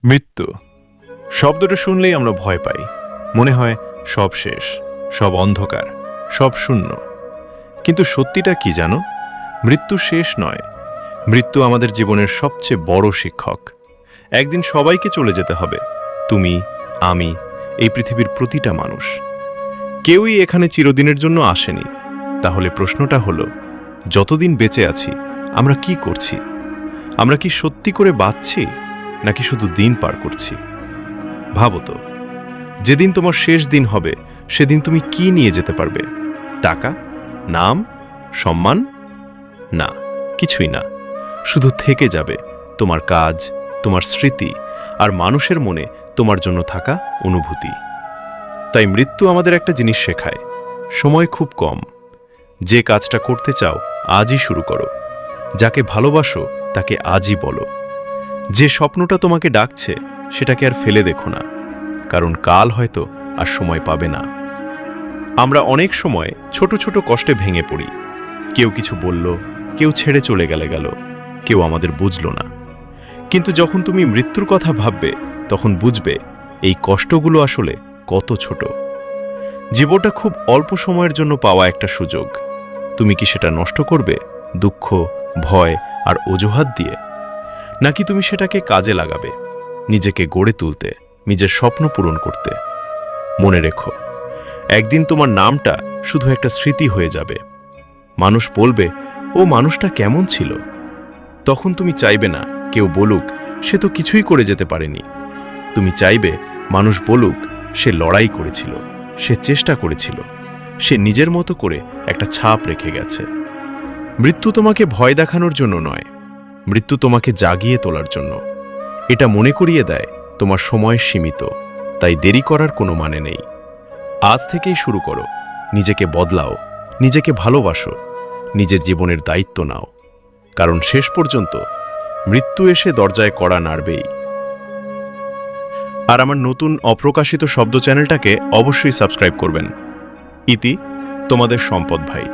মৃত্যু শব্দটা শুনলেই আমরা ভয় পাই। মনে হয় সব শেষ, সব অন্ধকার, সব শূন্য। কিন্তু সত্যিটা কি জানো? মৃত্যু শেষ নয়। মৃত্যু আমাদের জীবনের সবচেয়ে বড় শিক্ষক। একদিন সবাইকে চলে যেতে হবে। তুমি, আমি, এই পৃথিবীর প্রতিটা মানুষ। কেউই এখানে চিরদিনের জন্য আসেনি। তাহলে প্রশ্নটা হলো, যতদিন বেঁচে আছি আমরা কি করছি? আমরা কি সত্যি করে বাঁচছি, নাকি শুধু দিন পার করছি? ভাবো তো, যেদিন তোমার শেষ দিন হবে সেদিন তুমি কি নিয়ে যেতে পারবে? টাকা, নাম, সম্মান? না, কিছুই না। শুধু থেকে যাবে তোমার কাজ, তোমার স্মৃতি, আর মানুষের মনে তোমার জন্য থাকা অনুভূতি। তাই মৃত্যু আমাদের একটা জিনিস শেখায়, সময় খুব কম। যে কাজটা করতে চাও আজই শুরু করো। যাকে ভালোবাসো তাকে আজই বলো। যে স্বপ্নটা তোমাকে ডাকছে সেটাকে আর ফেলে দেখো না, কারণ কাল হয়তো আর সময় পাবে না। আমরা অনেক সময় ছোট ছোট কষ্টে ভেঙে পড়ি। কেউ কিছু বলল, কেউ ছেড়ে চলে গেল, কেউ আমাদের বুঝল না। কিন্তু যখন তুমি মৃত্যুর কথা ভাববে, তখন বুঝবে এই কষ্টগুলো আসলে কত ছোট। জীবনটা খুব অল্প সময়ের জন্য পাওয়া একটা সুযোগ। তুমি কি সেটা নষ্ট করবে দুঃখ, ভয় আর অজুহাত দিয়ে? নাকি তুমি সেটাকে কাজে লাগাবে, নিজেকে গড়ে তুলতে, নিজের স্বপ্ন পূরণ করতে? মনে রেখো, একদিন তোমার নামটা শুধু একটা স্মৃতি হয়ে যাবে। মানুষ বলবে, ও মানুষটা কেমন ছিল? তখন তুমি চাইবে না কেউ বলুক, সে তো কিছুই করে যেতে পারেনি। তুমি চাইবে মানুষ বলুক, সে লড়াই করেছিল, সে চেষ্টা করেছিল, সে নিজের মতো করে একটা ছাপ রেখে গেছে। মৃত্যু তোমাকে ভয় দেখানোর জন্য নয়, মৃত্যু তোমাকে জাগিয়ে তোলার জন্য। এটা মনে করিয়ে দেয় তোমার সময় সীমিত, তাই দেরি করার কোনো মানে নেই। আজ থেকেই শুরু করো, নিজেকে বদলাও, নিজেকে ভালোবাসো, নিজের জীবনের দায়িত্ব নাও। কারণ শেষ পর্যন্ত মৃত্যু এসে দরজায় কড়া নাড়বেই। আর আমার নতুন অপ্রকাশিত শব্দ চ্যানেলটাকে অবশ্যই সাবস্ক্রাইব করবেন। ইতি, তোমাদের সম্পদ ভাই।